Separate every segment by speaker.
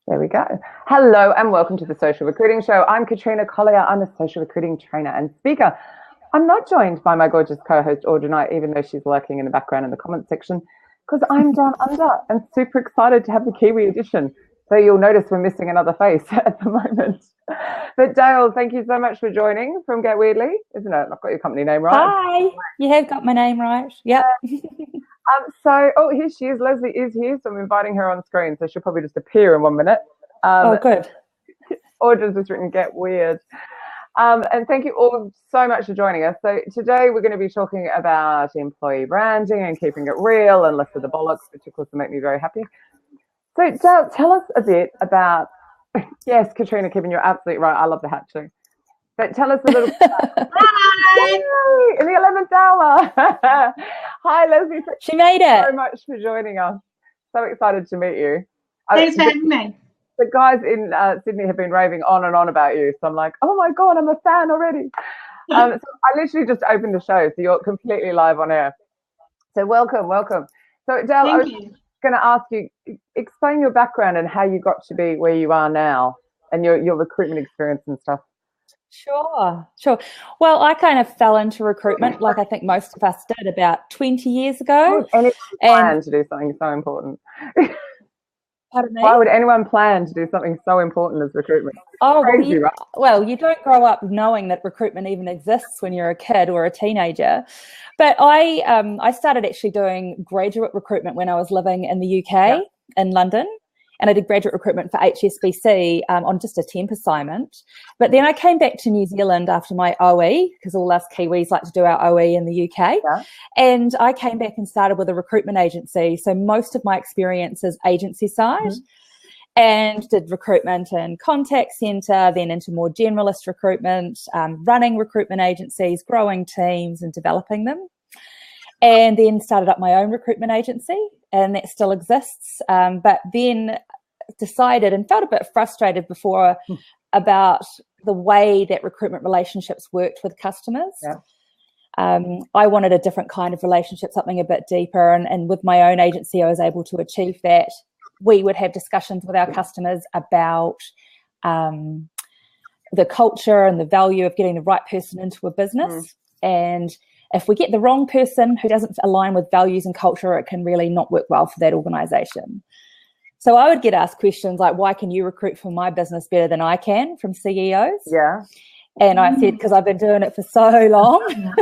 Speaker 1: There we go. Hello and welcome to the Social Recruiting Show. I'm Katrina Collier. I'm a social recruiting trainer and speaker. I'm not joined by my gorgeous co-host Audra Knight, even though she's lurking in the background in the comment section, because I'm down under and super excited to have the Kiwi edition. So you'll notice we're missing another face at the moment. But Dale, thank you so much for joining from Get Weirdly, isn't it? I've got your company name right.
Speaker 2: Hi, you have got my name right. Yep.
Speaker 1: Here she is. Leslie is here, so I'm inviting her on screen, so she'll probably just appear in 1 minute.
Speaker 2: Good.
Speaker 1: Audra's just written Get Weird. And thank you all so much for joining us. So today we're going to be talking about employee branding and keeping it real and less of the bollocks, which of course will make me very happy. So Dale, tell us a bit about, yes, Katrina, Kevin, you're absolutely right. I love the hat too. But tell us a little bit about, hi! In the 11th hour. Hi, Leslie.
Speaker 2: She made it.
Speaker 1: Thank you so much for joining us. So excited to meet you.
Speaker 3: Thanks for having me.
Speaker 1: The guys in Sydney have been raving on and on about you. So I'm like, oh my God, I'm a fan already. So I literally just opened the show, so you're completely live on air. So welcome. So Dale, I was going to ask you, explain your background and how you got to be where you are now and your recruitment experience and stuff.
Speaker 2: Sure. Well, I kind of fell into recruitment like I think most of us did about 20 years ago.
Speaker 1: Why would anyone plan to do something so important?
Speaker 2: Pardon me?
Speaker 1: Why would anyone plan to do something so important as recruitment?
Speaker 2: Oh,
Speaker 1: Crazy, right?
Speaker 2: Well, you don't grow up knowing that recruitment even exists when you're a kid or a teenager. But I started actually doing graduate recruitment when I was living in the UK in London. And I did graduate recruitment for HSBC on just a temp assignment. But then I came back to New Zealand after my OE, because all us Kiwis like to do our OE in the UK. Yeah. And I came back and started with a recruitment agency. So most of my experience is agency side. And did recruitment in contact centre, then into more generalist recruitment, running recruitment agencies, growing teams and developing them. And then started up my own recruitment agency, and that still exists. But then decided and felt a bit frustrated before about the way that recruitment relationships worked with customers. Yeah. I wanted a different kind of relationship, something a bit deeper. And with my own agency, I was able to achieve that. We would have discussions with our customers about the culture and the value of getting the right person into a business. And if we get the wrong person who doesn't align with values and culture, it can really not work well for that organisation. So I would get asked questions like, why can you recruit for my business better than I can from CEOs? Yeah. And I said, because I've been doing it for so long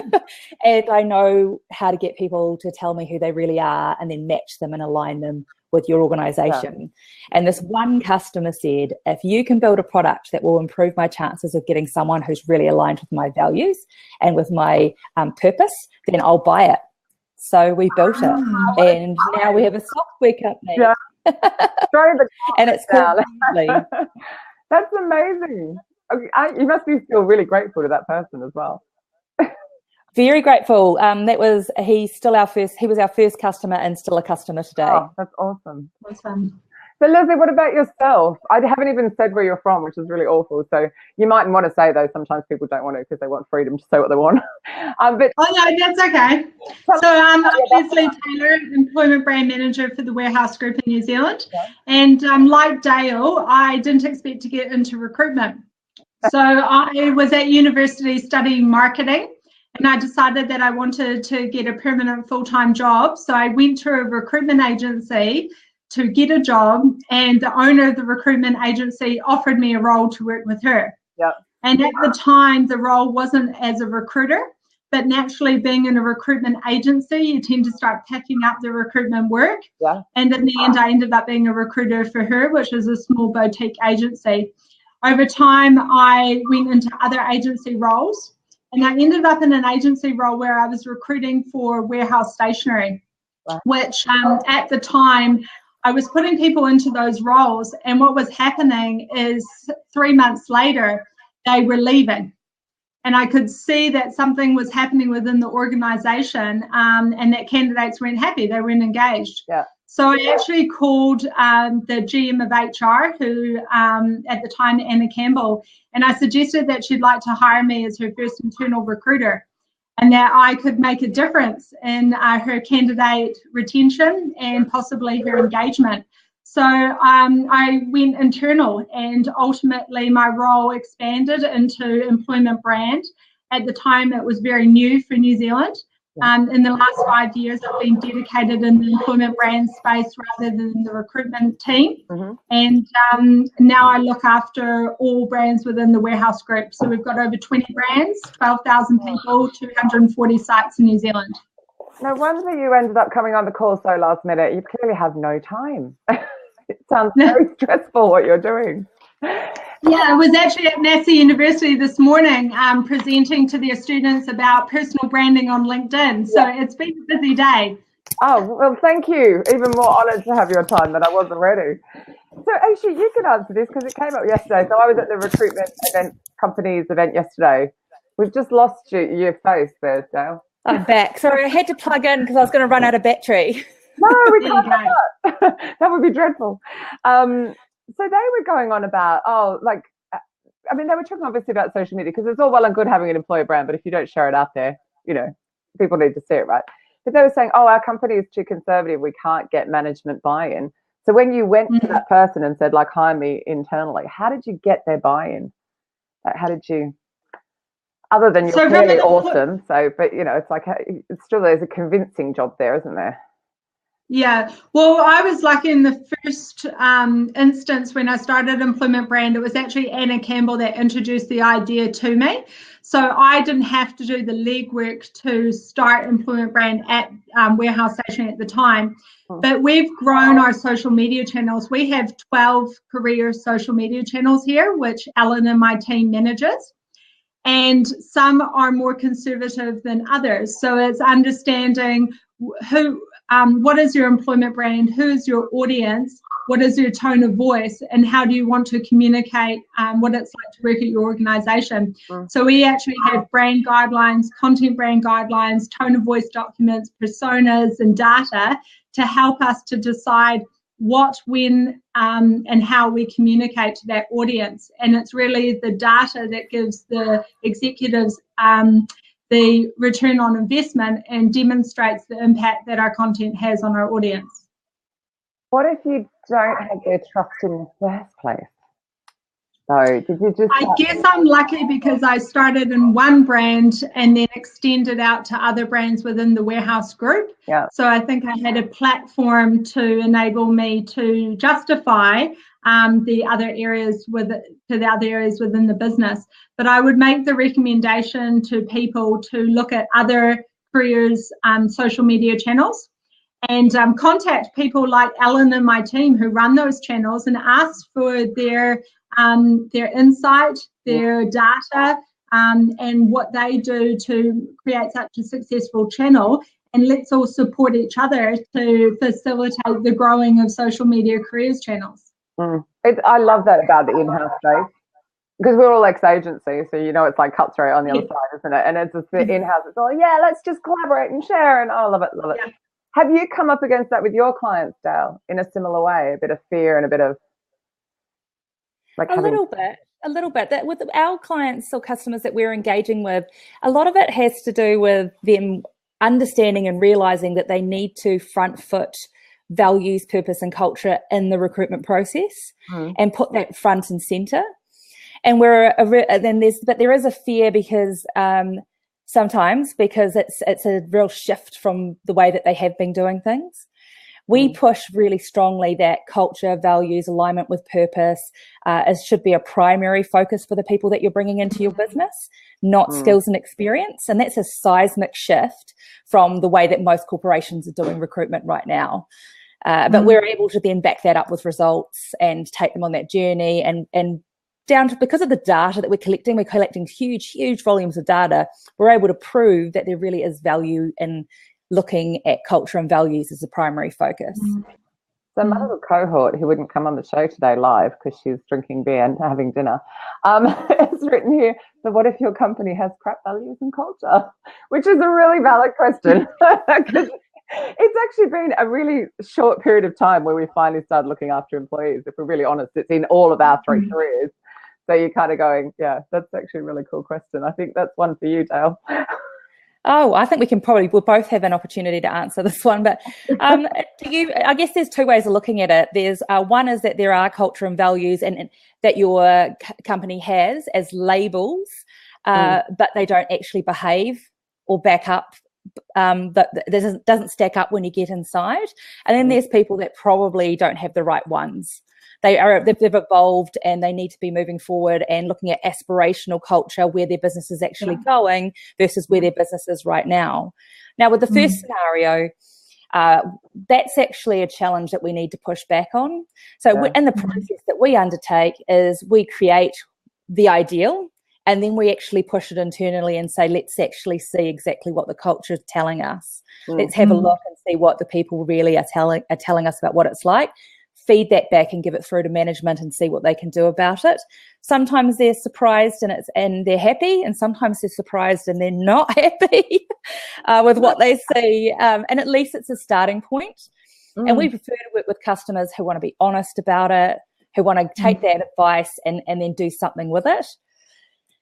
Speaker 2: and I know how to get people to tell me who they really are and then match them and align them with your organisation. Yeah. And this one customer said, if you can build a product that will improve my chances of getting someone who's really aligned with my values and with my purpose, then I'll buy it. So we built it, and now we have a software company. Yeah. And it's called Kiwi.
Speaker 1: That's amazing. You must be still really grateful to that person as well.
Speaker 2: Very grateful. He was our first customer and still a customer today.
Speaker 1: Oh, that's awesome. So Leslie, what about yourself? I haven't even said where you're from, which is really awful. So you mightn't want to say, though. Sometimes people don't want to because they want freedom to say what they want.
Speaker 3: No, that's okay. So I'm Leslie Taylor, Employment Brand Manager for the Warehouse Group in New Zealand. Okay. And like Dale, I didn't expect to get into recruitment. So I was at university studying marketing. And I decided that I wanted to get a permanent full-time job. So I went to a recruitment agency to get a job, and the owner of the recruitment agency offered me a role to work with her. Yep. And at the time, the role wasn't as a recruiter, but naturally being in a recruitment agency, you tend to start picking up the recruitment work. Yeah. And in the end, I ended up being a recruiter for her, which is a small boutique agency. Over time, I went into other agency roles. And I ended up in an agency role where I was recruiting for warehouse stationery, which at the time I was putting people into those roles. And what was happening is 3 months later, they were leaving. And I could see that something was happening within the organization and that candidates weren't happy. They weren't engaged. Yeah. So I actually called the GM of HR, who at the time, Anna Campbell, and I suggested that she'd like to hire me as her first internal recruiter and that I could make a difference in her candidate retention and possibly her engagement. So I went internal, and ultimately my role expanded into employment brand. At the time, it was very new for New Zealand. In the last 5 years, I've been dedicated in the employment brand space rather than the recruitment team. And now I look after all brands within the Warehouse Group. So we've got over 20 brands, 12,000 people, 240 sites in New Zealand.
Speaker 1: No wonder you ended up coming on the call so last minute. You clearly have no time. It sounds very stressful what you're doing.
Speaker 3: Yeah, I was actually at Massey University this morning presenting to their students about personal branding on LinkedIn. So it's been a busy day.
Speaker 1: Oh, well, thank you. Even more honoured to have your time than I was already. So, actually, you could answer this because it came up yesterday. So I was at the recruitment company's event yesterday. We've just lost your face there, Dale.
Speaker 2: I'm back. Sorry, I had to plug in because I was going to run out of battery.
Speaker 1: No, we can't do that. That would be dreadful. So they were going on about, they were talking obviously about social media because it's all well and good having an employer brand, but if you don't share it out there, people need to see it, right? But they were saying, our company is too conservative. We can't get management buy-in. So when you went to that person and said, hire me internally, how did you get their buy-in? How did you, other than you're clearly awesome, but it's still, there's a convincing job there, isn't there?
Speaker 3: Yeah, well, I was lucky in the first instance when I started Employment Brand. It was actually Anna Campbell that introduced the idea to me. So I didn't have to do the legwork to start Employment Brand at Warehouse Station at the time. But we've grown our social media channels. We have 12 career social media channels here, which Ellen and my team manages. And some are more conservative than others. So it's understanding what is your employment brand, who is your audience, what is your tone of voice, and how do you want to communicate what it's like to work at your organization. So we actually have brand guidelines, content brand guidelines, tone of voice documents, personas, and data to help us to decide what, when, and how we communicate to that audience. And it's really the data that gives the executives the return on investment and demonstrates the impact that our content has on our audience.
Speaker 1: What if you don't have their trust in the first place? So did you just...
Speaker 3: I guess I'm lucky because I started in one brand and then extended out to other brands within the Warehouse Group.
Speaker 1: Yeah.
Speaker 3: So I think I had a platform to enable me to justify the other areas within the business. But I would make the recommendation to people to look at other careers social media channels and contact people like Ellen and my team who run those channels and ask for their insight, their data, and what they do to create such a successful channel. And let's all support each other to facilitate the growing of social media careers channels.
Speaker 1: I love that about the in-house space because we're all ex-agency, so it's like cutthroat on the other side, isn't it? And it's just the in-house. It's all let's just collaborate and share, and I love it. Yeah. Have you come up against that with your clients, Dale, in a similar way? A bit of fear and a bit of
Speaker 2: a little bit. That with our clients or customers that we're engaging with, a lot of it has to do with them understanding and realizing that they need to front foot values, purpose, and culture in the recruitment process and put that front and center. And there is a fear because sometimes because it's a real shift from the way that they have been doing things. We push really strongly that culture, values, alignment with purpose should be a primary focus for the people that you're bringing into your business, not skills and experience. And that's a seismic shift from the way that most corporations are doing recruitment right now. But we're able to then back that up with results and take them on that journey and down to, because of the data that we're collecting huge, huge volumes of data, we're able to prove that there really is value in looking at culture and values as a primary focus.
Speaker 1: So my little cohort who wouldn't come on the show today live because she's drinking beer and having dinner has written here, so what if your company has crap values and culture? Which is a really valid question because it's actually been a really short period of time where we finally started looking after employees. If we're really honest, it's in all of our three careers. So you're kind of going, yeah, that's actually a really cool question. I think that's one for you, Dale.
Speaker 2: Oh, I think we'll both have an opportunity to answer this one. But I guess there's two ways of looking at it. There's one is that there are culture and values and that your company has as labels, but they don't actually behave or back up. That doesn't stack up when you get inside. And then there's people that probably don't have the right ones. They've evolved and they need to be moving forward and looking at aspirational culture, where their business is actually going versus where their business is right now. Now, with the first scenario, that's actually a challenge that we need to push back on. So in the process that we undertake is we create the ideal, and then we actually push it internally and say, let's actually see exactly what the culture is telling us. Let's have a look and see what the people really are telling us about what it's like. Feed that back and give it through to management and see what they can do about it. Sometimes they're surprised and they're happy, and sometimes they're surprised and they're not happy with what they see. And at least it's a starting point. And we prefer to work with customers who want to be honest about it, who want to take that advice and then do something with it.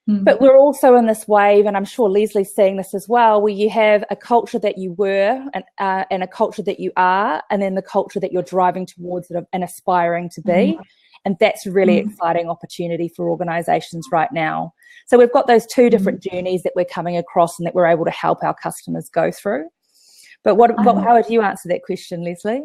Speaker 2: But we're also in this wave, and I'm sure Leslie's seeing this as well, where you have a culture that you were and a culture that you are, and then the culture that you're driving towards and aspiring to be. And that's a really exciting opportunity for organisations right now. So we've got those two different journeys that we're coming across and that we're able to help our customers go through. But how would you answer that question, Leslie?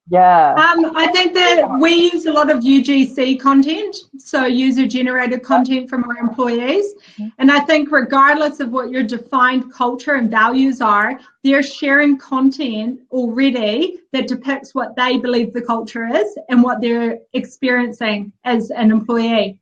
Speaker 1: Yeah.
Speaker 3: I think that we use a lot of UGC content, so user-generated content from our employees. And I think regardless of what your defined culture and values are, they're sharing content already that depicts what they believe the culture is and what they're experiencing as an employee.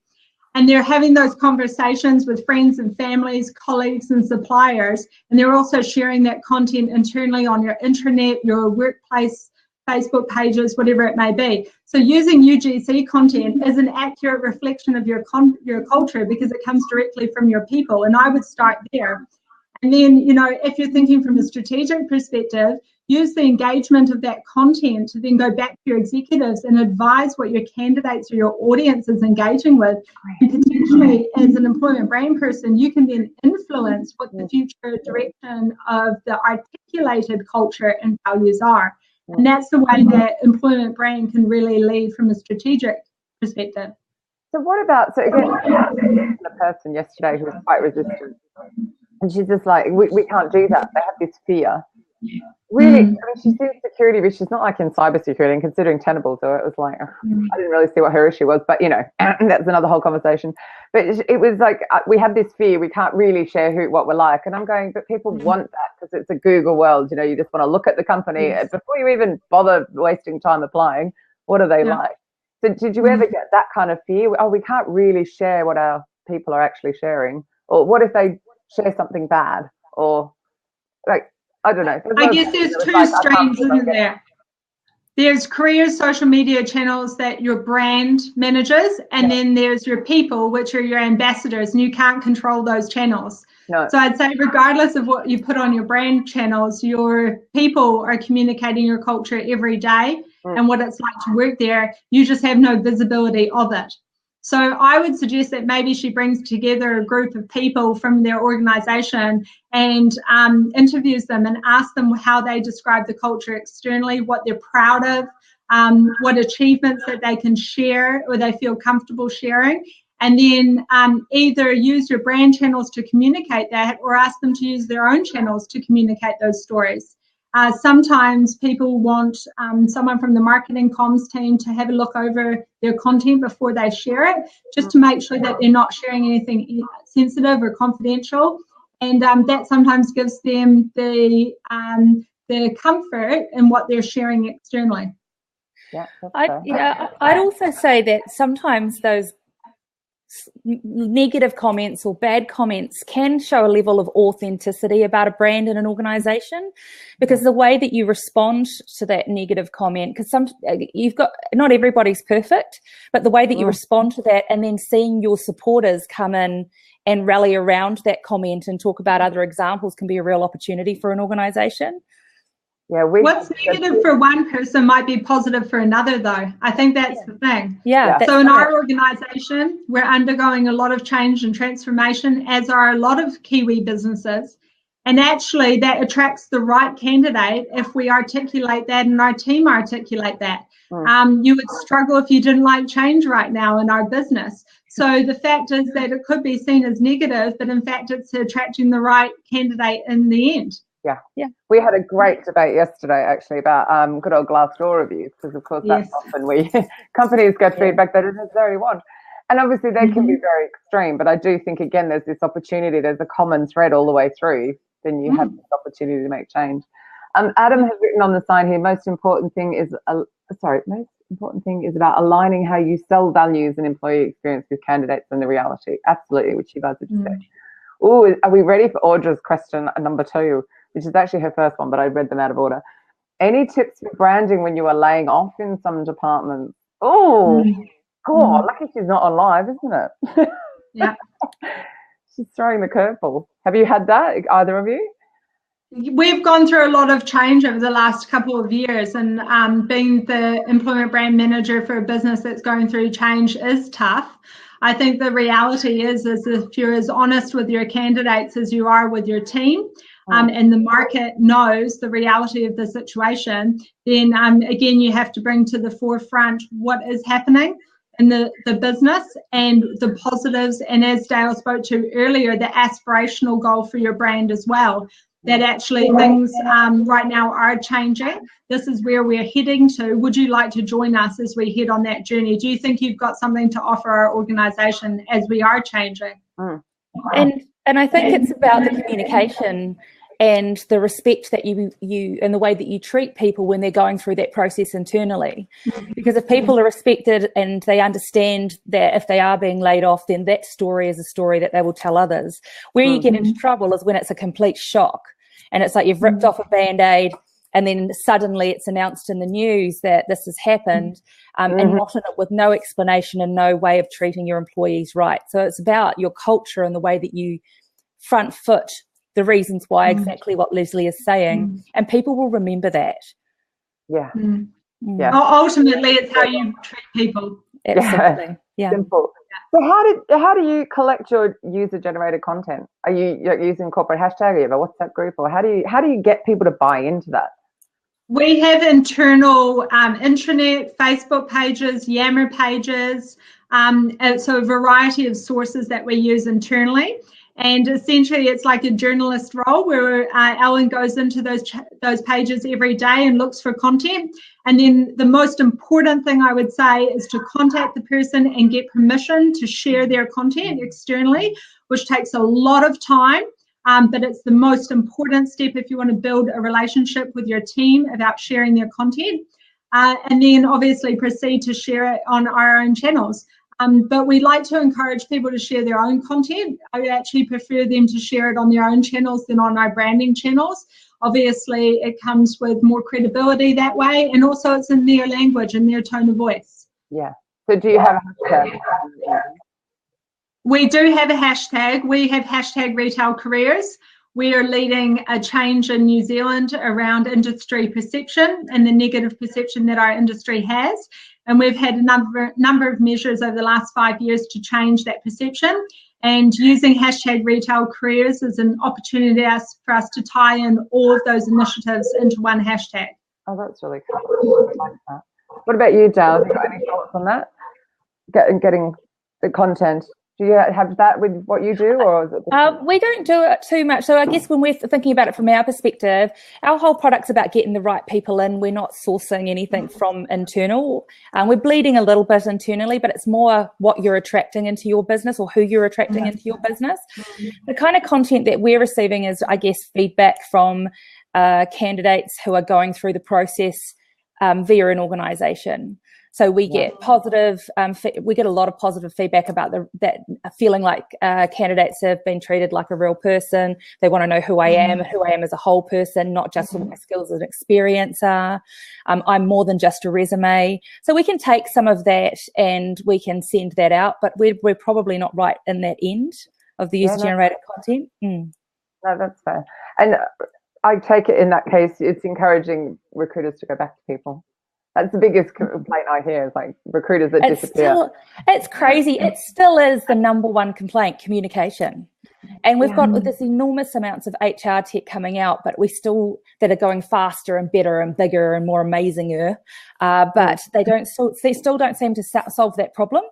Speaker 3: And they're having those conversations with friends and families, colleagues and suppliers. And they're also sharing that content internally on your intranet, your workplace, Facebook pages, whatever it may be. So using UGC content is an accurate reflection of your culture because it comes directly from your people. And I would start there. And then, if you're thinking from a strategic perspective, use the engagement of that content to then go back to your executives and advise what your candidates or your audience is engaging with. And potentially, as an employment brand person, you can then influence what the future direction of the articulated culture and values are. And that's the way that employment brand can really lead from a strategic perspective.
Speaker 1: So what about, so again, the person yesterday who was quite resistant, and she's just like, we can't do that. They have this fear. Really, I mean, she's in security, but she's not like in cybersecurity, and considering Tenable, so it was like, I didn't really see what her issue was, but that's another whole conversation. But it was like, we have this fear, we can't really share what we're like. And I'm going, but people want that because it's a Google world, you just want to look at the company before you even bother wasting time applying. What are they like? So did you ever get that kind of fear? Oh, we can't really share what our people are actually sharing. Or what if they share something bad? Or like, I don't know.
Speaker 3: I guess there's two streams, isn't there? There's career social media channels that your brand manages, and then there's your people, which are your ambassadors, and you can't control those channels. No. So I'd say regardless of what you put on your brand channels, your people are communicating your culture every day and what it's like to work there. You just have no visibility of it. So I would suggest that maybe she brings together a group of people from their organization and interviews them and asks them how they describe the culture externally, what they're proud of, what achievements that they can share or they feel comfortable sharing. And then either use your brand channels to communicate that or ask them to use their own channels to communicate those stories. Sometimes people want someone from the marketing comms team to have a look over their content before they share it, just to make sure that they're not sharing anything sensitive or confidential. And that sometimes gives them the comfort in what they're sharing externally.
Speaker 2: Yeah, I'd also say that sometimes those negative comments or bad comments can show a level of authenticity about a brand and an organization, because the way that you respond to that negative comment, because not everybody's perfect, but the way that you respond to that and then seeing your supporters come in and rally around that comment and talk about other examples can be a real opportunity for an organization.
Speaker 1: Yeah,
Speaker 3: what's negative for one person might be positive for another, though. I think that's the thing.
Speaker 2: Yeah.
Speaker 3: So in our organisation, we're undergoing a lot of change and transformation, as are a lot of Kiwi businesses. And actually that attracts the right candidate if we articulate that and our team articulate that. You would struggle if you didn't like change right now in our business. So the fact is that it could be seen as negative, but in fact it's attracting the right candidate in the end.
Speaker 1: Yeah. We had a great debate yesterday actually about good old Glassdoor reviews, because of course that's often companies get feedback they don't necessarily want. And obviously they can be very extreme, but I do think again there's this opportunity, there's a common thread all the way through, then you have this opportunity to make change. Adam has written on the sign here, most important thing is about aligning how you sell values and employee experience with candidates and the reality. Absolutely, which you guys have just said. Oh, are we ready for Audra's question number 2, which is actually her first one, but I read them out of order. Any tips for branding when you are laying off in some departments? Oh, God, lucky she's not on live, isn't it?
Speaker 3: Yeah.
Speaker 1: She's throwing the curveball. Have you had that, either of you?
Speaker 3: We've gone through a lot of change over the last couple of years, and being the employment brand manager for a business that's going through change is tough. I think the reality is if you're as honest with your candidates as you are with your team, and the market knows the reality of the situation, then again, you have to bring to the forefront what is happening in the business and the positives, and as Dale spoke to earlier, the aspirational goal for your brand as well. That actually things right now are changing. This is where we're heading to. Would you like to join us as we head on that journey? Do you think you've got something to offer our organisation as we are changing?
Speaker 2: And I think it's about the communication and the respect that you and the way that you treat people when they're going through that process internally. Because if people are respected and they understand that if they are being laid off, then that story is a story that they will tell others. Where you get into trouble is when it's a complete shock and it's like you've ripped off a Band-Aid and then suddenly it's announced in the news that this has happened, and not in it with no explanation and no way of treating your employees right. So it's about your culture and the way that you front foot the reasons why, exactly what Leslie is saying, and people will remember that.
Speaker 3: Ultimately, it's how you treat people.
Speaker 2: Absolutely.
Speaker 1: Simple. So how do you collect your user-generated content? Are you using corporate hashtag? Are you have a WhatsApp group, or how do you get people to buy into that?
Speaker 3: We have internal intranet, Facebook pages, Yammer pages, so a variety of sources that we use internally. And essentially, it's like a journalist role where Ellen goes into those pages every day and looks for content. And then the most important thing I would say is to contact the person and get permission to share their content externally, which takes a lot of time. But it's the most important step if you want to build a relationship with your team about sharing their content. And then obviously proceed to share it on our own channels. But we like to encourage people to share their own content. I actually prefer them to share it on their own channels than on our branding channels. Obviously, it comes with more credibility that way, and also it's in their language and their tone of voice.
Speaker 1: Yeah. So do you have a hashtag?
Speaker 3: We do have a hashtag. We have hashtag retail careers. We are leading a change in New Zealand around industry perception and the negative perception that our industry has. And we've had a number of measures over the last 5 years to change that perception. And using hashtag retail careers is an opportunity for us to tie in all of those initiatives into one hashtag.
Speaker 1: Oh, that's really cool. I like that. What about you, Dale? Have you got any thoughts on that? Getting the content. Do you have that with what you do, or is it
Speaker 2: we don't do it too much. So I guess when we're thinking about it from our perspective, our whole product's about getting the right people in. We're not sourcing anything from internal. We're bleeding a little bit internally, but it's more what you're attracting into your business or who you're attracting into your business. The kind of content that we're receiving is, I guess, feedback from candidates who are going through the process via an organisation. So we get positive, we get a lot of positive feedback about that feeling like candidates have been treated like a real person. They want to know who I am as a whole person, not just what my skills and experience are. I'm more than just a resume. So we can take some of that and we can send that out, but we're probably not right in that end of the user-generated content. No,
Speaker 1: that's fair. And I take it in that case, it's encouraging recruiters to go back to people. That's the biggest complaint I hear, is like recruiters that disappear.
Speaker 2: It's crazy. It still is the number one complaint, communication. And we've got this enormous amounts of HR tech coming out, but that are going faster and better and bigger and more amazinger. But they still don't seem to solve that problem.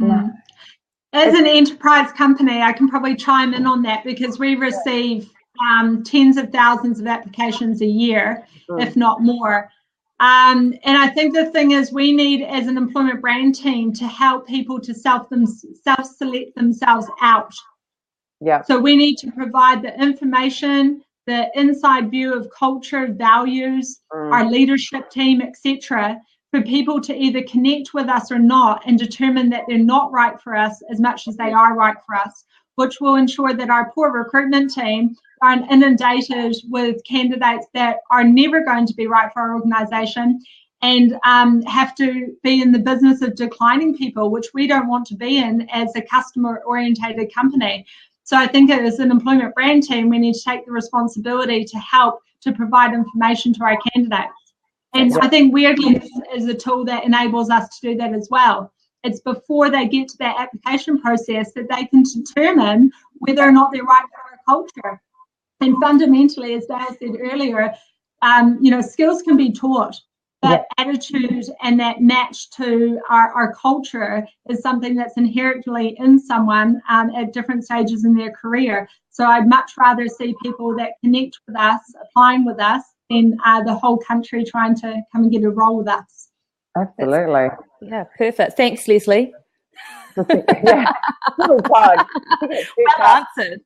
Speaker 3: Mm. As an enterprise company, I can probably chime in on that, because we receive tens of thousands of applications a year, if not more. And I think the thing is, we need, as an employment brand team, to help people to self-select themselves out.
Speaker 1: Yeah.
Speaker 3: So we need to provide the information, the inside view of culture, values, our leadership team, etc., for people to either connect with us or not, and determine that they're not right for us as much as they are right for us, which will ensure that our poor recruitment team aren't inundated with candidates that are never going to be right for our organisation, and have to be in the business of declining people, which we don't want to be in as a customer-orientated company. So I think as an employment brand team, we need to take the responsibility to help to provide information to our candidates. And I think Weirdly is a tool that enables us to do that as well. It's before they get to that application process that they can determine whether or not they're right for our culture. And fundamentally, as Dale said earlier, skills can be taught, but attitude and that match to our culture is something that's inherently in someone at different stages in their career. So I'd much rather see people that connect with us, applying with us, than the whole country trying to come and get a role with us.
Speaker 1: Absolutely.
Speaker 2: Yeah, perfect. Thanks, Leslie.
Speaker 1: Yeah. Little plug.
Speaker 2: Well answered.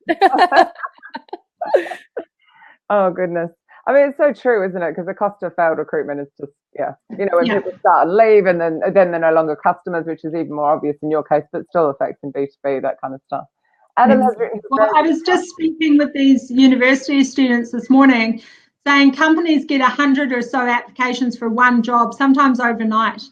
Speaker 1: Oh, goodness. I mean, it's so true, isn't it? Because the cost of failed recruitment is just, when people start and leave, and then they're no longer customers, which is even more obvious in your case, but still affects in B2B, that kind of stuff. Adam has written.
Speaker 3: Well, I was just speaking with these university students this morning, saying companies get 100 or so applications for one job, sometimes overnight.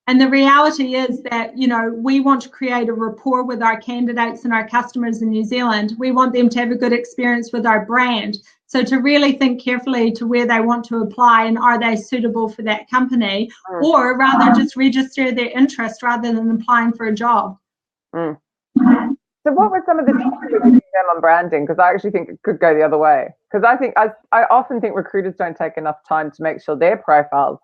Speaker 3: And the reality is that, we want to create a rapport with our candidates and our customers in New Zealand. We want them to have a good experience with our brand. So to really think carefully to where they want to apply and are they suitable for that company, or rather just register their interest rather than applying for a job.
Speaker 1: So what were some of the tips you were giving them on branding? Because I actually think it could go the other way. Because I often think recruiters don't take enough time to make sure their profiles,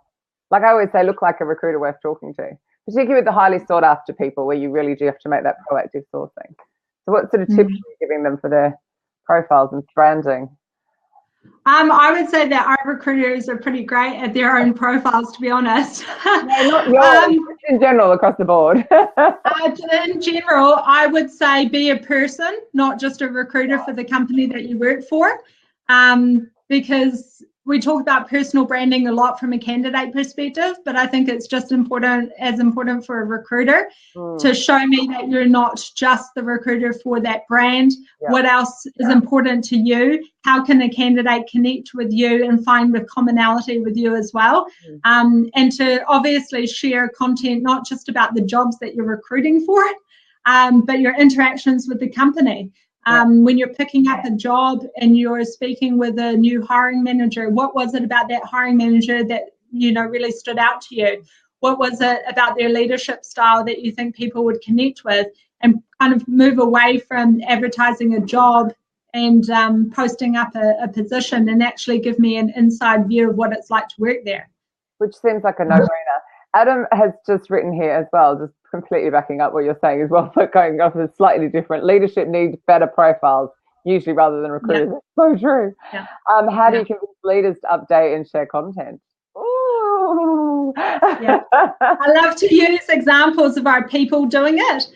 Speaker 1: like I always say, look like a recruiter worth talking to, particularly with the highly sought after people where you really do have to make that proactive sourcing. So what sort of tips are you giving them for their profiles and branding?
Speaker 3: I would say that our recruiters are pretty great at their own profiles, to be honest.
Speaker 1: No, not yours, in general, across the board.
Speaker 3: In general, I would say be a person, not just a recruiter for the company that you work for, because we talk about personal branding a lot from a candidate perspective, but I think it's just as important for a recruiter to show me that you're not just the recruiter for that brand. What else is important to you? How can a candidate connect with you and find the commonality with you as well? And to obviously share content, not just about the jobs that you're recruiting for, but your interactions with the company. When you're picking up a job and you're speaking with a new hiring manager, what was it about that hiring manager that really stood out to you? What was it about their leadership style that you think people would connect with? And kind of move away from advertising a job and posting up a position, and actually give me an inside view of what it's like to work there.
Speaker 1: Which seems like a no-brainer. Adam has just written here as well, just completely backing up what you're saying as well, but going off is slightly different. Leadership needs better profiles, usually, rather than recruiters. So true. How do you convince leaders to update and share content? Ooh.
Speaker 3: I love to use examples of our people doing it.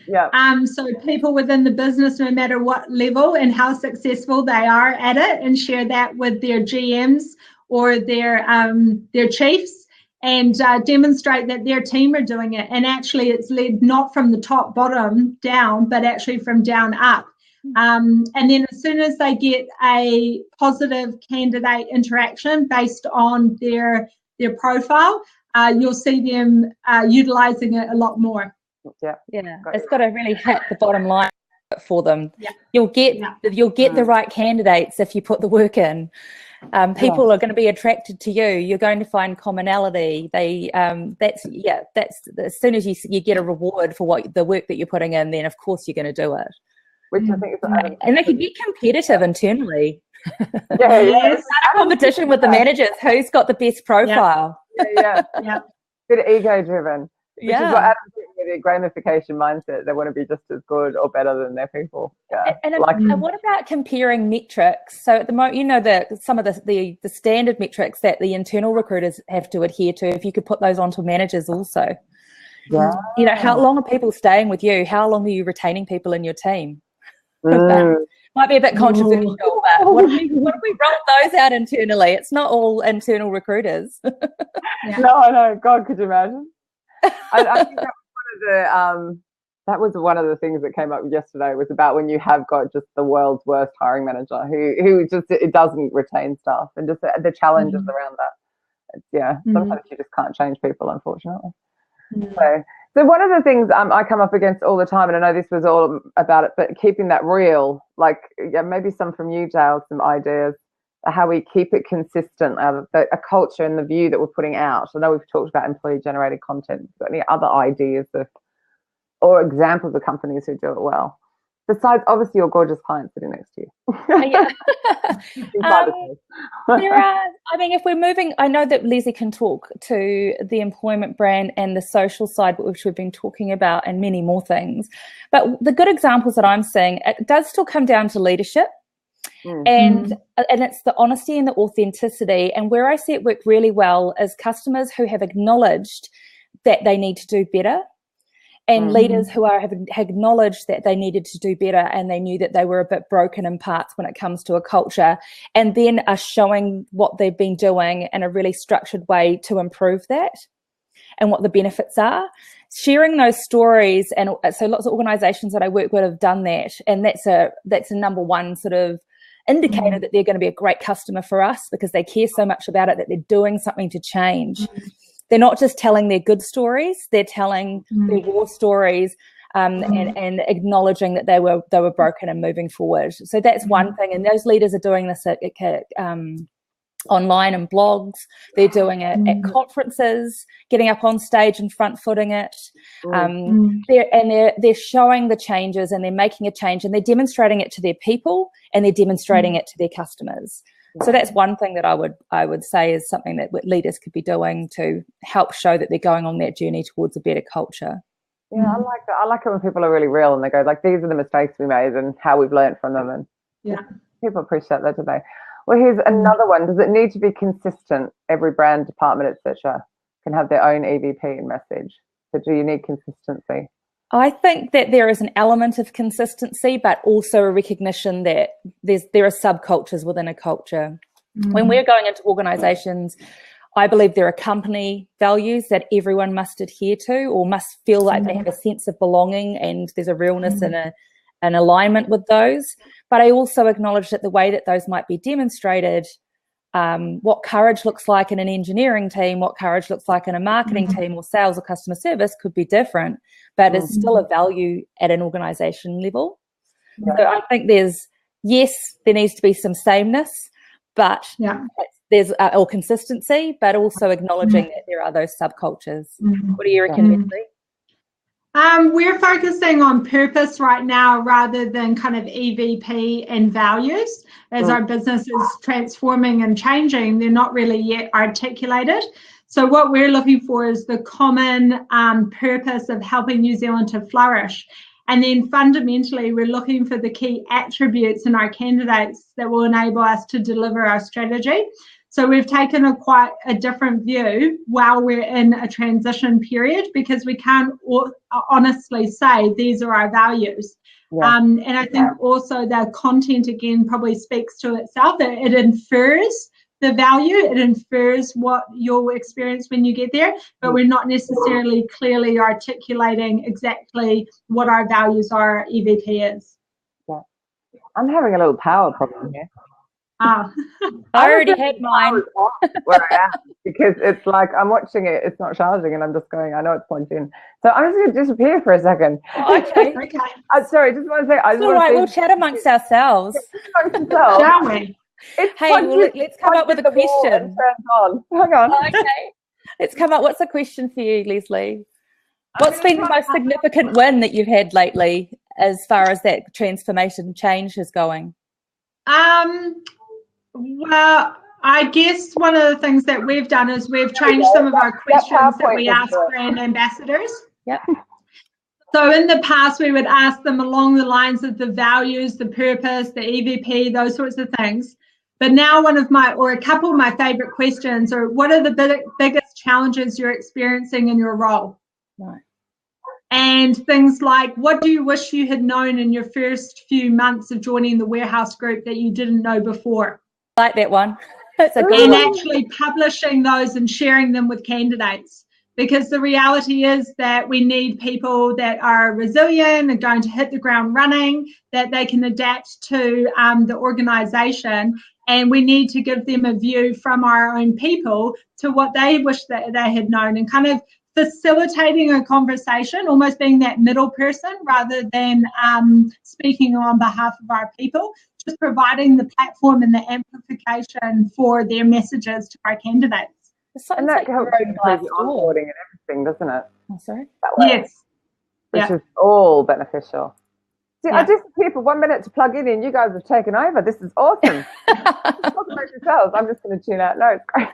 Speaker 3: So people within the business, no matter what level and how successful they are at it, and share that with their GMs or their chiefs, and demonstrate that their team are doing it. And actually it's led not from the top bottom down, but actually from down up. And then as soon as they get a positive candidate interaction based on their profile, you'll see them utilizing it a lot more.
Speaker 2: It's got to really hit the bottom line for them. You'll get the right candidates if you put the work in. People are going to be attracted to you. You're going to find commonality. That's as soon as you get a reward for the work that you're putting in, then of course you're going to do it.
Speaker 1: which I think is
Speaker 2: and they could get competitive internally.
Speaker 1: Yeah.
Speaker 2: Start a competition with the managers. Who's got the best profile?
Speaker 1: Yeah. Bit ego-driven. Which is what Adam's doing with their gamification mindset. They want to be just as good or better than their people. Yeah.
Speaker 2: And what about comparing metrics? So at the moment, you know, some of the standard metrics that the internal recruiters have to adhere to, if you could put those onto managers also.
Speaker 1: Yeah.
Speaker 2: You know, how long are people staying with you? How long are you retaining people in your team? Might be a bit controversial, but what if we roll those out internally? It's not all internal recruiters.
Speaker 1: No, God, could you imagine? I think that was one of the things that came up yesterday, was about when you have got just the world's worst hiring manager who just it doesn't retain staff, and just the challenges around that. Sometimes you just can't change people, unfortunately. So one of the things I come up against all the time, and I know this was all about it, but keeping that real, like maybe some from you, Dale, some ideas, how we keep it consistent, a culture and the view that we're putting out. I know we've talked about employee-generated content, but any other ideas or examples of companies who do it well? Besides, obviously, your gorgeous client sitting next to you.
Speaker 2: There are, I mean, if we're moving, I know that Leslie can talk to the employment brand and the social side, which we've been talking about, and many more things. But the good examples that I'm seeing, it does still come down to leadership. And it's the honesty and the authenticity. And where I see it work really well is customers who have acknowledged that they need to do better, and leaders who have acknowledged that they needed to do better, and they knew that they were a bit broken in parts when it comes to a culture, and then are showing what they've been doing in a really structured way to improve that and what the benefits are. Sharing those stories, and so lots of organisations that I work with have done that, and that's a number one sort of indicator that they're going to be a great customer for us, because they care so much about it that they're doing something to change. They're not just telling their good stories, they're telling their war stories, and acknowledging that they were broken and moving forward. So that's one thing, and those leaders are doing this at online and blogs. They're doing it at conferences, getting up on stage and front footing it. They're showing the changes, and they're making a change, and they're demonstrating it to their people, and they're demonstrating it to their customers. So that's one thing that I would say is something that leaders could be doing to help show that they're going on that journey towards a better culture.
Speaker 1: Yeah, I like that. I like it when people are really real and they go like, these are the mistakes we made and how we've learned from them. And people appreciate that today. Well, here's another one. Does it need to be consistent? Every brand, department, etc., can have their own EVP and message. So do you need consistency?
Speaker 2: I think that there is an element of consistency, but also a recognition that there are subcultures within a culture. When we're going into organisations, I believe there are company values that everyone must adhere to, or must feel like they have a sense of belonging, and there's a realness and an alignment with those. But I also acknowledge that the way that those might be demonstrated, what courage looks like in an engineering team, what courage looks like in a marketing team or sales or customer service could be different, but it's still a value at an organisation level. So I think there needs to be some sameness, but there's or consistency, but also acknowledging that there are those subcultures. What do you reckon, Leslie?
Speaker 3: We're focusing on purpose right now rather than kind of EVP and values. As our business is transforming and changing, they're not really yet articulated. So what we're looking for is the common purpose of helping New Zealand to flourish. And then fundamentally, we're looking for the key attributes in our candidates that will enable us to deliver our strategy. So we've taken quite a different view while we're in a transition period, because we can't honestly say these are our values. And I think also the content, again, probably speaks to itself. It infers the value, it infers what you'll experience when you get there, but we're not necessarily clearly articulating exactly what our values are, EVP is.
Speaker 1: I'm having a little power problem here.
Speaker 3: I
Speaker 2: already had mine.
Speaker 1: Where I am, because it's like I'm watching it, it's not charging, and I'm just going, I know it's plugged in. So I'm just going to disappear for a second.
Speaker 2: Okay.
Speaker 1: Sorry, just want to say.
Speaker 2: It's all right, we'll chat amongst ourselves.
Speaker 3: Shall we?
Speaker 2: Let's come up with a question.
Speaker 1: Hang on.
Speaker 2: Okay. Let's come up. What's the question for you, Leslie? What's been the most significant win that you've had lately as far as that transformation change is going?
Speaker 3: Well, I guess one of the things that we've done is we've changed some of our questions that we ask brand ambassadors.
Speaker 2: Yep.
Speaker 3: So in the past, we would ask them along the lines of the values, the purpose, the EVP, those sorts of things. But now a couple of my favorite questions are, what are the biggest challenges you're experiencing in your role?
Speaker 2: Right. And
Speaker 3: things like, what do you wish you had known in your first few months of joining the warehouse group that you didn't know before?
Speaker 2: I like that one. That's a good
Speaker 3: and
Speaker 2: one.
Speaker 3: Actually publishing those and sharing them with candidates. Because the reality is that we need people that are resilient, are going to hit the ground running, that they can adapt to the organisation, and we need to give them a view from our own people to what they wish that they had known, and kind of facilitating a conversation, almost being that middle person rather than speaking on behalf of our people, just providing the platform and the amplification for their messages to our candidates.
Speaker 1: And that helps include the onboarding and everything, doesn't it?
Speaker 2: Oh, sorry?
Speaker 3: Yes.
Speaker 1: Which is all beneficial. See, I just here for 1 minute to plug in, and you guys have taken over. This is awesome. Talk about yourselves. I'm just going to tune out. No, it's great.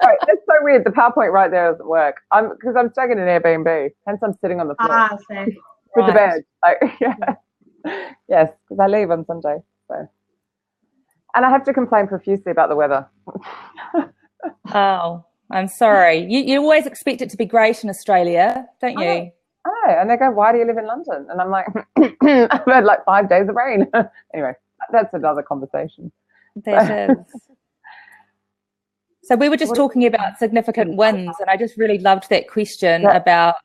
Speaker 1: Right, it's so weird. The PowerPoint right there doesn't work. Because I'm staying in an Airbnb, hence I'm sitting on the floor with the bed. Yes, because I leave on Sunday. So, and I have to complain profusely about the weather.
Speaker 2: Oh. I'm sorry. You always expect it to be great in Australia, don't you?
Speaker 1: Oh, and they go, why do you live in London? And I'm like, I've had like 5 days of rain. Anyway, that's another conversation.
Speaker 2: That is. So we were just talking about significant wins, and I just really loved that question about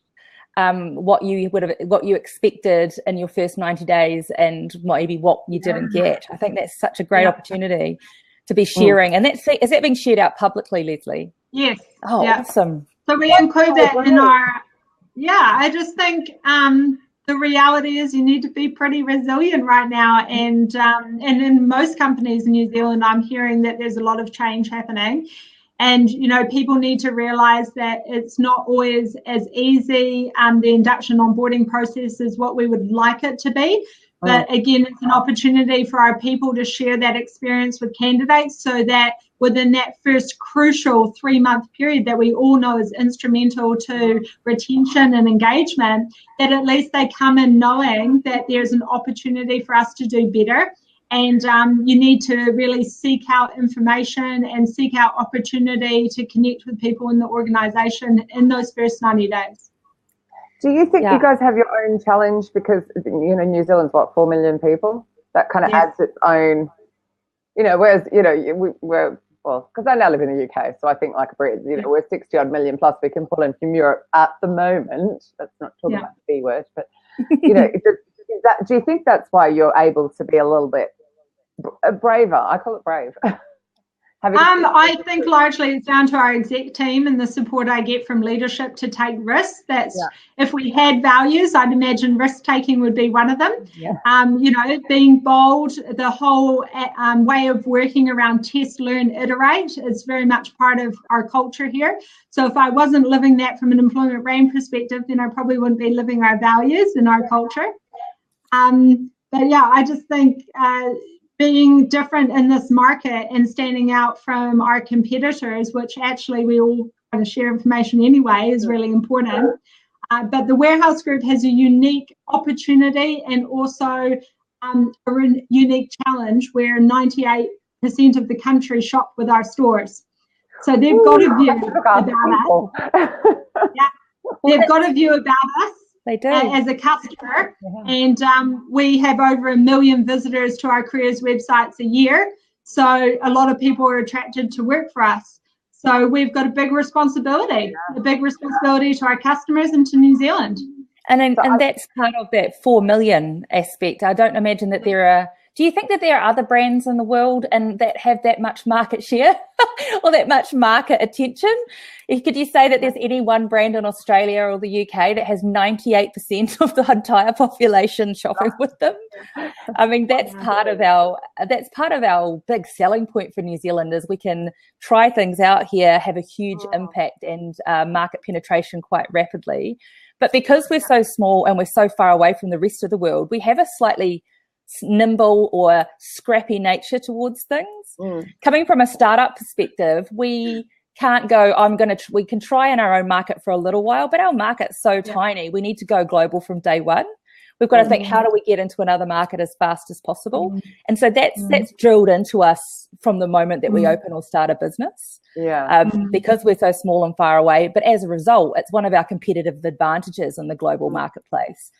Speaker 2: what you expected in your first 90 days and maybe what you didn't get. I think that's such a great opportunity to be sharing. And is that being shared out publicly, Leslie?
Speaker 3: Yes.
Speaker 2: Oh, awesome.
Speaker 3: So we include that in our, I just think the reality is you need to be pretty resilient right now. And in most companies in New Zealand, I'm hearing that there's a lot of change happening. And, people need to realize that it's not always as easy. The induction onboarding process is what we would like it to be. But again, it's an opportunity for our people to share that experience with candidates so that within that first crucial 3-month period that we all know is instrumental to retention and engagement, that at least they come in knowing that there's an opportunity for us to do better. And you need to really seek out information and seek out opportunity to connect with people in the organisation in those first 90 days.
Speaker 1: Do you think you guys have your own challenge? Because, New Zealand's 4 million people? That kind of adds its own, whereas, we're, because I now live in the UK, so I think like a Brit, we're 60 odd million plus we can pull in from Europe at the moment. Let's not talk about the B word, but, do you think that's why you're able to be a little bit braver? I call it brave.
Speaker 3: I think largely it's down to our exec team and the support I get from leadership to take risks. If we had values, I'd imagine risk taking would be one of them. Being bold, the whole way of working around test, learn, iterate is very much part of our culture here. So if I wasn't living that from an employment brand perspective, then I probably wouldn't be living our values and our culture. I just think being different in this market and standing out from our competitors, which actually we all kind of share information anyway, is really important. But the warehouse group has a unique opportunity and also a unique challenge where 98% of the country shop with our stores. So they've got a view about us. They've got a view about us.
Speaker 2: They do.
Speaker 3: As a customer, and we have over 1 million visitors to our careers websites a year. So a lot of people are attracted to work for us. So we've got a big responsibility to our customers and to New Zealand.
Speaker 2: And that's part of that 4 million aspect. I don't imagine that there are. Do you think that there are other brands in the world and that have that much market share or that much market attention? Could you say that there's any one brand in Australia or the UK that has 98% of the entire population shopping with them? I mean, that's part of our big selling point for New Zealand is we can try things out here, have a huge impact and market penetration quite rapidly. But because we're so small and we're so far away from the rest of the world, we have a slightly nimble or scrappy nature towards things. Coming from a startup perspective, we can't go, we can try in our own market for a little while, but our market's so tiny, we need to go global from day one. We've got to think, how do we get into another market as fast as possible? And so that's drilled into us from the moment that we open or start a business. Because we're so small and far away. But as a result, it's one of our competitive advantages in the global marketplace.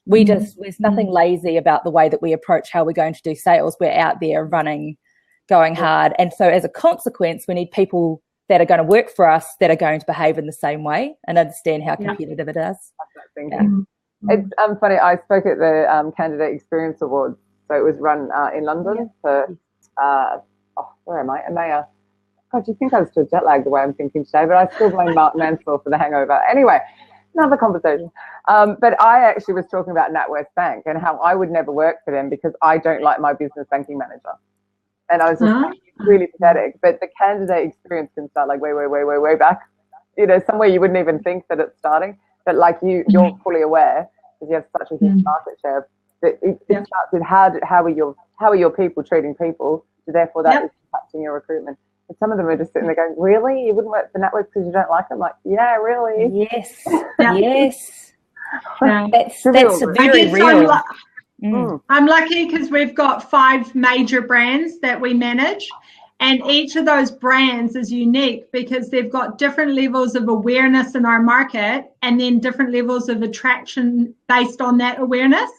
Speaker 2: There's nothing lazy about the way that we approach how we're going to do sales. We're out there running, going hard. And so as a consequence, we need people that are going to work for us that are going to behave in the same way and understand how competitive it is.
Speaker 1: It's funny, I spoke at the Candidate Experience Awards. So it was run in London for, where am I? EMEA. God, do you think I was still jet lagged the way I'm thinking today? But I still blame Mark Mansell for the hangover. Anyway, another conversation. But I actually was talking about NatWest Bank and how I would never work for them because I don't like my business banking manager. And I was just really pathetic. But the candidate experience can start like way back. You know, somewhere you wouldn't even think that it's starting. But like you're fully aware because you have such a huge market share. That it starts with how are your people treating people. So therefore that is impacting your recruitment. And some of them are just sitting there going, really? You wouldn't work for NatWest because you don't like them? Like, yeah, really?
Speaker 2: Yes. Yes. That's very real.
Speaker 3: I'm lucky because we've got 5 major brands that we manage, and each of those brands is unique because they've got different levels of awareness in our market and then different levels of attraction based on that awareness.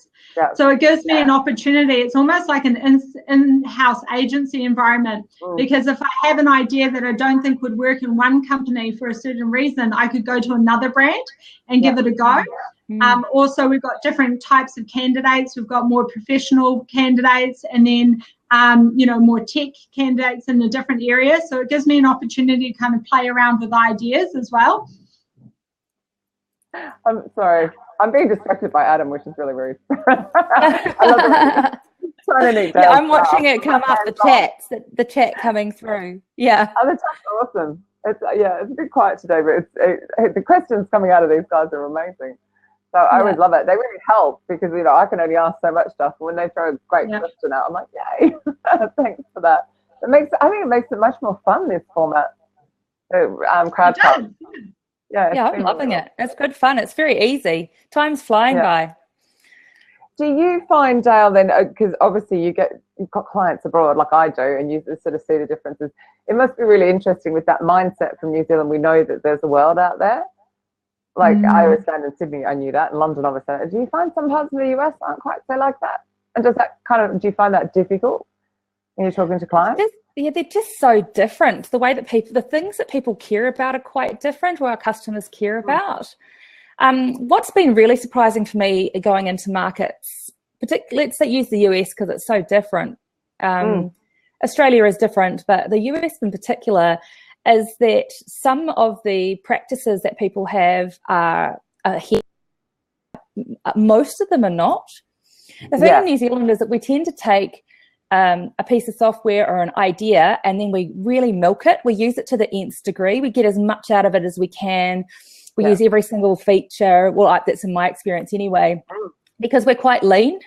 Speaker 3: So it gives me an opportunity. It's almost like an in-house agency environment because if I have an idea that I don't think would work in one company for a certain reason, I could go to another brand and give it a go. Also, we've got different types of candidates. We've got more professional candidates and then, more tech candidates in the different areas. So it gives me an opportunity to kind of play around with ideas as well.
Speaker 1: I'm sorry. I'm being distracted by Adam, which is really rude. I love it.
Speaker 2: I'm watching it come up, the chat coming through. Yeah.
Speaker 1: Oh, that's awesome. It's a bit quiet today, but the questions coming out of these guys are amazing. So I always love it. They really help because, I can only ask so much stuff. When they throw a great question out, I'm like, yay, thanks for that. I think it makes it much more fun, this format. Crowdcast. Yeah,
Speaker 2: I'm loving it. It's good fun. It's very easy. Time's flying by.
Speaker 1: Do you find, Dale, then, because obviously you've got clients abroad like I do, and you sort of see the differences. It must be really interesting with that mindset from New Zealand. We know that there's a world out there. Like I was saying in Sydney, I knew that. In London, obviously. Do you find some parts of the US aren't quite so like that? And do you find that difficult when you're talking to clients?
Speaker 2: They're just so different. The way that the things that people care about are quite different, or our customers care about. What's been really surprising for me going into markets, particularly, let's say use the US because it's so different. Australia is different, but the US in particular is that some of the practices that people have are here. Most of them are not. The thing in New Zealand is that we tend to take a piece of software or an idea and then we really milk it. We use it to the nth degree. We get as much out of it as we can. We use every single feature. Well, that's in my experience anyway, because we're quite lean.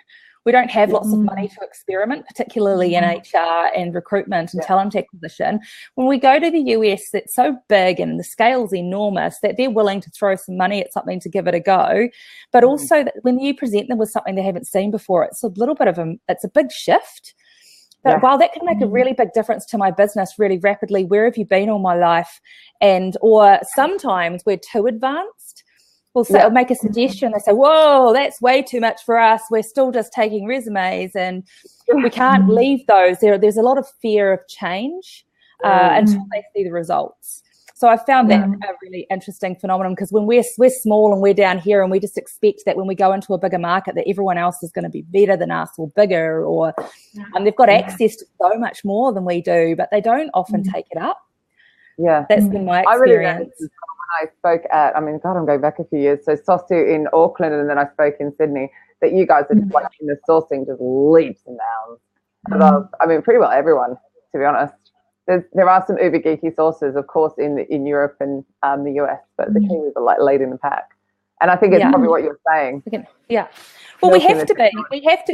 Speaker 2: We don't have lots of money to experiment, particularly in HR and recruitment and talent acquisition. When we go to the US, it's so big and the scale's enormous that they're willing to throw some money at something to give it a go. But also that when you present them with something they haven't seen before, it's a little bit of it's a big shift. But while that can make a really big difference to my business really rapidly, where have you been all my life? Or sometimes we're too advanced. We'll make a suggestion. They say, whoa, that's way too much for us. We're still just taking resumes and we can't leave those. There's a lot of fear of change until they see the results. So I found that a really interesting phenomenon because when we're small and we're down here and we just expect that when we go into a bigger market that everyone else is going to be better than us or bigger or they've got access to so much more than we do, but they don't often take it up. Yeah. That's been my experience.
Speaker 1: I spoke at, I'm going back a few years, so SOSU in Auckland and then I spoke in Sydney, that you guys are just like in the sourcing just leaps and bounds. Pretty well everyone, to be honest. There are some uber geeky sources, of course, in Europe and the US, but the Kiwis are like late in the pack. And I think it's probably what you're saying.
Speaker 2: Yeah. Well, we have to be.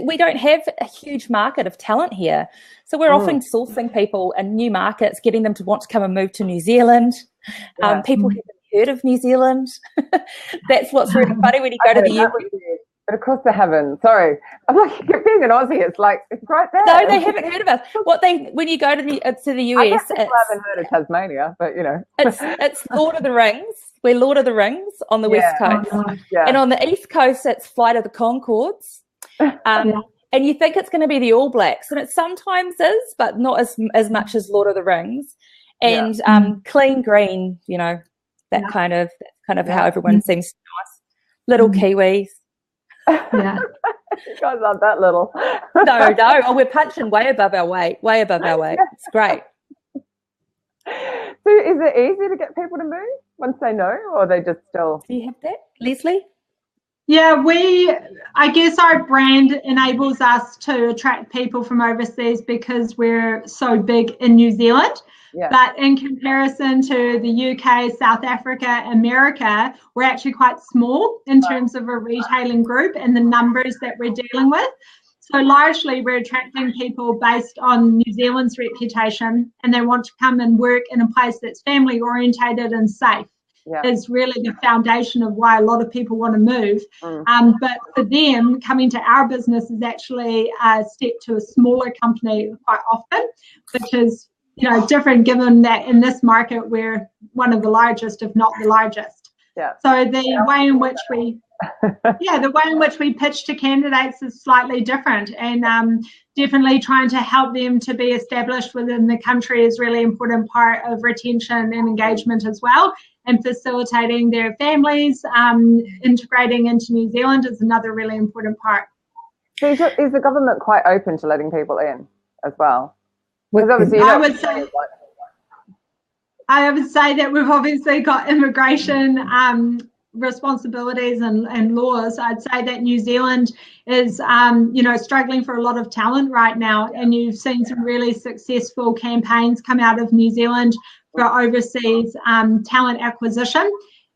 Speaker 2: We don't have a huge market of talent here. So we're often sourcing people in new markets, getting them to want to come and move to New Zealand. People haven't heard of New Zealand. That's what's really funny when you go to the UK.
Speaker 1: But of course they haven't. Sorry. I'm like, being an Aussie, it's like, it's right there.
Speaker 2: No, they haven't heard of us. When you go to the US,
Speaker 1: I guess people haven't heard of Tasmania, but you know.
Speaker 2: It's Lord of the Rings. We're Lord of the Rings on the West Coast. And on the East Coast, it's Flight of the Conchords. And you think it's going to be the All Blacks, and it sometimes is, but not as much as Lord of the Rings. And clean green, you know, that's kind of how everyone seems nice. Little Kiwis.
Speaker 3: Yeah.
Speaker 1: You guys aren't that little.
Speaker 2: No. Oh, we're punching way above our weight. It's great.
Speaker 1: So is it easy to get people to move once they know, or are they just still?
Speaker 2: Do you have that, Leslie?
Speaker 3: Yeah, I guess our brand enables us to attract people from overseas because we're so big in New Zealand.
Speaker 1: Yeah.
Speaker 3: But in comparison to the UK, South Africa, America, we're actually quite small in terms of a retailing group and the numbers that we're dealing with. So largely we're attracting people based on New Zealand's reputation, and they want to come and work in a place that's family orientated and safe. Is really the foundation of why a lot of people want to move. But for them, coming to our business is actually a step to a smaller company quite often, which is, you know, different given that in this market we're one of the largest, if not the largest. So the way in which we pitch to candidates is slightly different, and definitely trying to help them to be established within the country is really important part of retention and engagement as well, and facilitating their families, integrating into New Zealand is another really important part.
Speaker 1: So is the government quite open to letting people in as well? Because obviously,
Speaker 3: I would say that we've obviously got immigration responsibilities and laws. I'd say that New Zealand is, struggling for a lot of talent right now, and you've seen some really successful campaigns come out of New Zealand for overseas talent acquisition.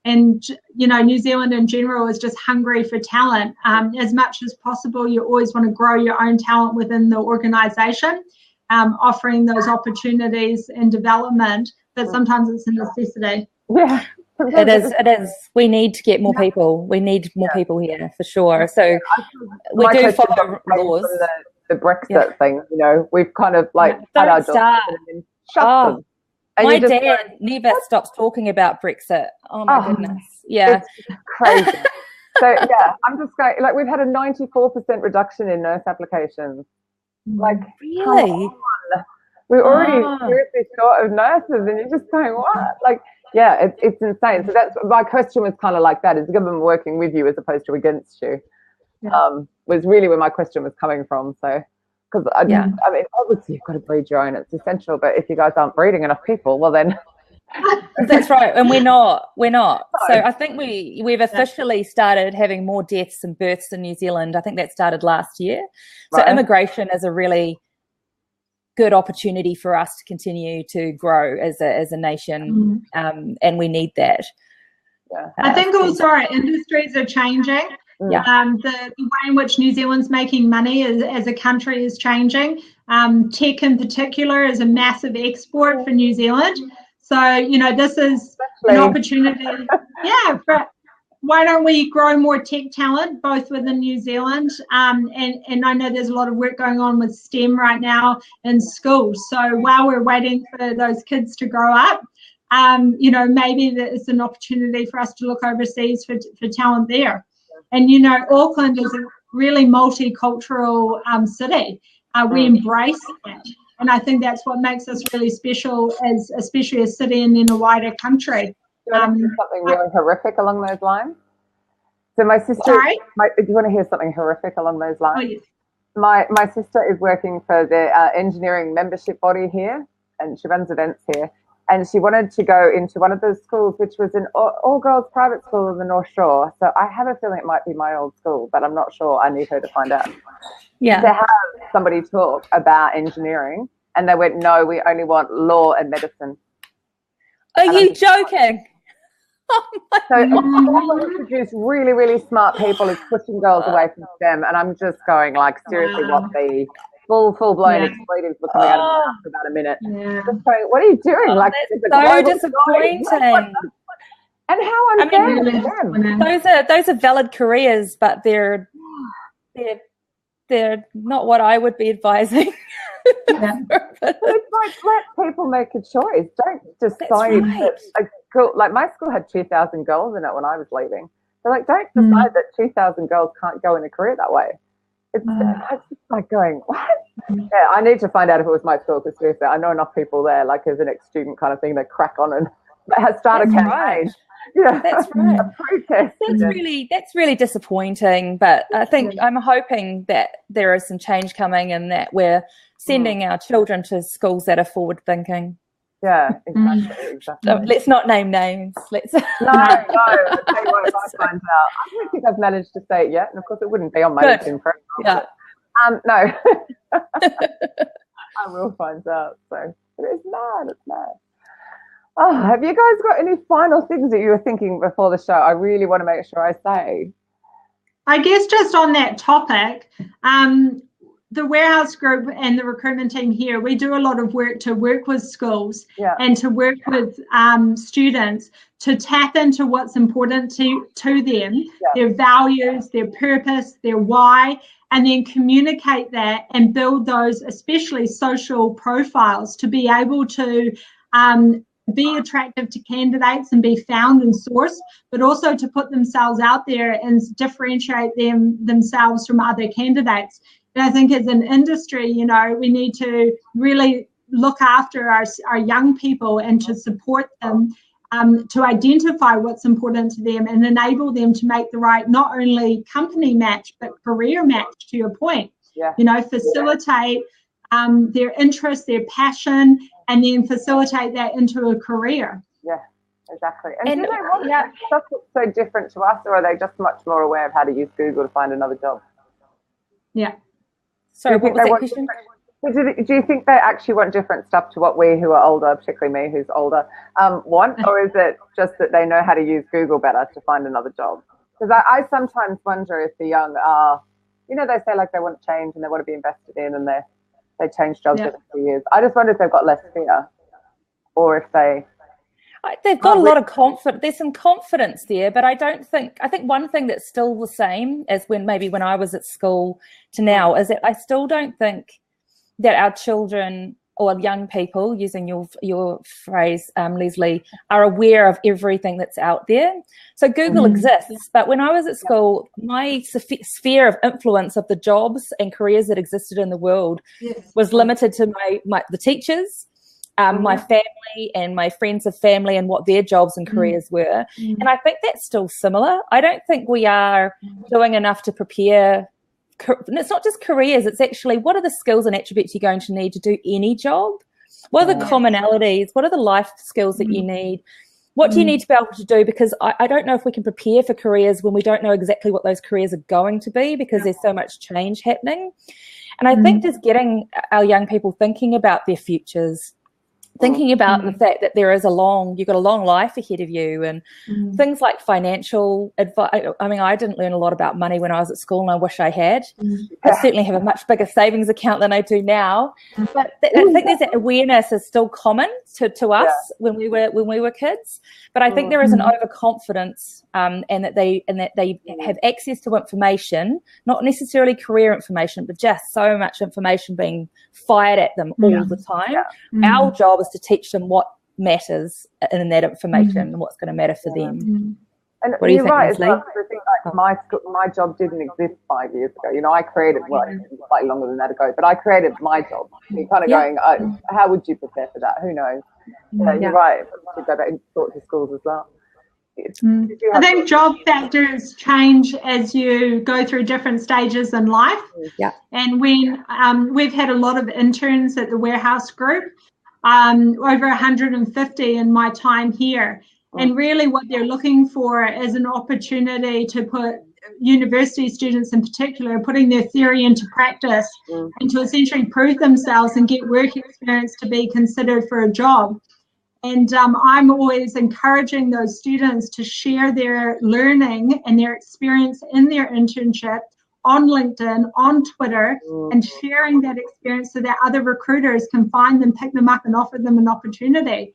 Speaker 3: And, you know, New Zealand in general is just hungry for talent. As much as possible, you always want to grow your own talent within the organisation, offering those opportunities and development, but sometimes it's a necessity.
Speaker 1: Yeah.
Speaker 2: It is. We need to get more people. We need more people here for sure. So we do follow laws.
Speaker 1: The Brexit thing, you know, we've kind of like had our jobs and shut them. And
Speaker 2: my dad never stops talking about Brexit. Oh my goodness. Yeah.
Speaker 1: It's crazy. So yeah, I'm just going, like, we've had a 94% reduction in nurse applications. Like,
Speaker 2: really?
Speaker 1: We're already seriously short of nurses, and you're just going, what? Like, yeah, it's insane. So that's my question was kind of like that: is the government working with you as opposed to against you? Was really where my question was coming from. So, because I mean, obviously you've got to breed your own; it's essential. But if you guys aren't breeding enough people, well then.
Speaker 2: That's right, and we're not. No. So I think we've officially started having more deaths and births in New Zealand. I think that started last year. So immigration is a really good opportunity for us to continue to grow as a nation, and we need that.
Speaker 3: I think also our industries are changing. The way in which New Zealand's making money as a country is changing. Tech in particular is a massive export for New Zealand. So, you know, this is an opportunity. Why don't we grow more tech talent, both within New Zealand, and I know there's a lot of work going on with STEM right now in schools. So while we're waiting for those kids to grow up, you know, maybe there's an opportunity for us to look overseas for talent there. And, you know, Auckland is a really multicultural city. We embrace that. And I think that's what makes us really special, as especially a city and in a wider country.
Speaker 1: Do you want to hear something really horrific along those lines? So my sister, do you want to hear something horrific along those lines?
Speaker 3: Oh, yes.
Speaker 1: My sister is working for the engineering membership body here, and she runs events here. And she wanted to go into one of those schools, which was an all-girls private school in the North Shore. So I have a feeling it might be my old school, but I'm not sure. I need her to find out. To have somebody talk about engineering, and they went, no, we only want law and medicine.
Speaker 2: Are you joking?
Speaker 1: So to produce really, really smart people is pushing girls away from STEM, and I'm just going like, seriously, what the full-blown expletives were coming out of my mouth for about a minute. Just going, what are you doing? Like,
Speaker 2: so disappointing.
Speaker 1: And how unfair to them.
Speaker 2: Those are valid careers, but they're not what I would be advising.
Speaker 1: It's like, let people make a choice. Don't decide that like my school had 2,000 girls in it when I was leaving. So like, don't decide that 2,000 girls can't go in a career that way. It's just like going, what? Yeah, I need to find out if it was my school, because seriously, I know enough people there, like as an ex-student kind of thing, they crack on and start a campaign.
Speaker 2: Right.
Speaker 1: Yeah,
Speaker 2: that's right.
Speaker 1: A protest.
Speaker 2: That's really disappointing. But I think I'm hoping that there is some change coming, and that we're sending our children to schools that are forward thinking.
Speaker 1: Yeah, exactly.
Speaker 2: So let's not name names. Let's
Speaker 1: no. I'll tell you what, if I find out, I don't think I've managed to say it yet, and of course it wouldn't be on my LinkedIn profile. Yeah. No. I will find out. So it's mad. Oh, have you guys got any final things that you were thinking before the show? I really want to make sure I say.
Speaker 3: I guess just on that topic, the warehouse group and the recruitment team here, we do a lot of work to work with schools and to work with students to tap into what's important to them, their values, their purpose, their why, and then communicate that and build those, especially social profiles, to be able to be attractive to candidates and be found and sourced, but also to put themselves out there and differentiate themselves from other candidates. And I think as an industry, we need to really look after our young people and to support them, to identify what's important to them and enable them to make the right, not only company match, but career match, to your point. Facilitate their interest, their passion, and then facilitate that into a career. Yeah,
Speaker 1: exactly. And do they want stuff that's so different to us, or are they just much more aware of how to use Google to find another job?
Speaker 3: Yeah.
Speaker 2: Sorry, what was that question?
Speaker 1: Do you think they actually want different stuff to what we who are older, particularly me who's older, want? Or is it just that they know how to use Google better to find another job? Because I sometimes wonder if the young are, they say like they want change and they want to be invested in, and they change jobs every 2 years. I just wonder if they've got less fear, or if
Speaker 2: they've got a lot of confidence. There's some confidence there, but I think one thing that's still the same as when I was at school to now is that I still don't think that our children or young people, using your phrase, Leslie, are aware of everything that's out there. So Google exists, but when I was at school, my sphere of influence of the jobs and careers that existed in the world was limited to the teachers, my family and my friends of family, and what their jobs and careers were. And I think that's still similar. I don't think we are doing enough to prepare. And it's not just careers, it's actually what are the skills and attributes you're going to need to do any job? What are the commonalities? What are the life skills that you need? What do you need to be able to do? Because I don't know if we can prepare for careers when we don't know exactly what those careers are going to be, because there's so much change happening. And I think just getting our young people thinking about their futures, thinking about the fact that you've got a long life ahead of you, and things like financial advice. I mean, I didn't learn a lot about money when I was at school, and I wish I had. I certainly have a much bigger savings account than I do now. But I think there's that awareness is still common to us when we were kids. But I think there is an overconfidence, and that they have access to information, not necessarily career information, but just so much information being fired at them all the time. Our job is to teach them what matters in that information and what's going to matter for them.
Speaker 1: And what do you think, right, Leslie? I think like my job didn't exist 5 years ago. I created, slightly longer than that ago, but I created my job. You're kind of going, how would you prepare for that? Who knows? You're right. We should go back and talk to schools as well.
Speaker 3: I think job factors change as you go through different stages in life. And when we've had a lot of interns at the warehouse group, over 150 in my time here. And really what they're looking for is an opportunity to put university students in particular, putting their theory into practice and to essentially prove themselves and get work experience to be considered for a job. And I'm always encouraging those students to share their learning and their experience in their internship on LinkedIn, on Twitter, and sharing that experience so that other recruiters can find them, pick them up, and offer them an opportunity.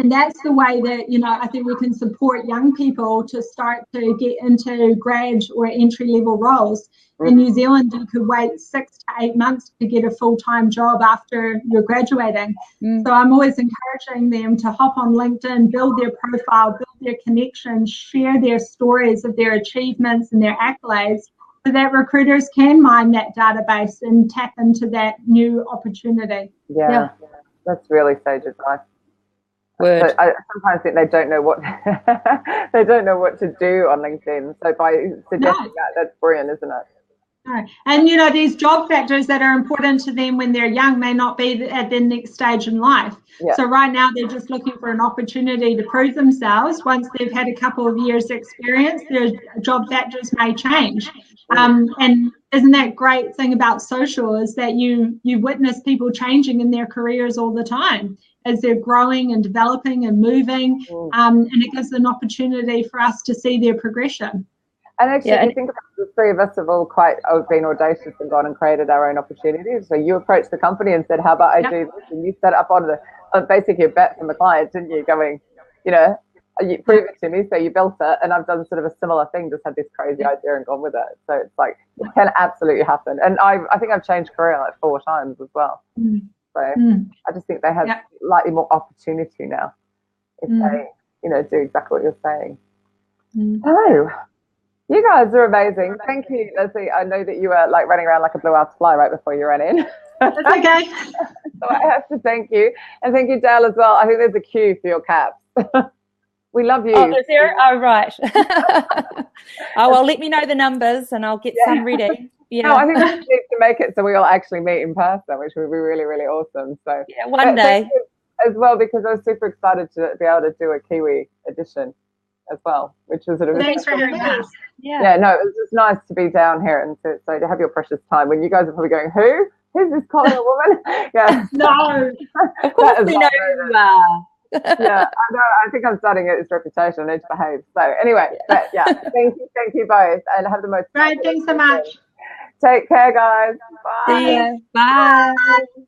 Speaker 3: And that's the way that, you know, I think we can support young people to start to get into grad or entry-level roles. In New Zealand, you could wait 6 to 8 months to get a full-time job after you're graduating. So I'm always encouraging them to hop on LinkedIn, build their profile, build their connections, share their stories of their achievements and their accolades, so that recruiters can mine that database and tap into that new opportunity.
Speaker 1: Yeah. That's really sage advice.
Speaker 2: Word.
Speaker 1: I sometimes think they don't know what they don't know what to do on LinkedIn. So by suggesting that, that's brilliant, isn't it?
Speaker 3: No. And you know, these job factors that are important to them when they're young may not be at their next stage in life. So right now they're just looking for an opportunity to prove themselves. Once they've had a couple of years experience, their job factors may change. And isn't that great thing about social is that you witness people changing in their careers all the time as they're growing and developing and moving, and it gives an opportunity for us to see their progression.
Speaker 1: And actually, if you think about the three of us have all been audacious and gone and created our own opportunities. So you approached the company and said, how about I do this? And you set up on basically a bet from the client, didn't you? Going, you know, you prove it to me. So you built it, and I've done sort of a similar thing, just had this crazy idea and gone with it. So it's like, it can absolutely happen. And I think I've changed career like 4 times as well. So I just think they have slightly more opportunity now if they, you know, do exactly what you're saying. Oh, you guys are amazing. Thank you, Leslie. I know that you were like running around like a blue-ass fly right before you ran in.
Speaker 3: That's okay.
Speaker 1: So I have to thank you. And thank you, Dale, as well. I think there's a queue for your caps. We love you.
Speaker 2: Oh, is there? Oh, right. Oh, well, let me know the numbers and I'll get some ready.
Speaker 1: No, I think we need to make it so we all actually meet in person, which would be really, really awesome. So
Speaker 2: one day.
Speaker 1: As well, because I was super excited to be able to do a Kiwi edition as well, which was sort of
Speaker 3: thanks for having us.
Speaker 1: Yeah, no, it was just nice to be down here and to have your precious time when you guys are probably going, who's this Collier woman?
Speaker 3: No,
Speaker 2: of course we know who you are.
Speaker 1: Yeah, I know. I think I'm starting to get this reputation. I need to behave. So anyway, but thank you both, and have the most.
Speaker 3: Great, thanks so much.
Speaker 1: Take care, guys. Bye.
Speaker 2: See ya. Bye.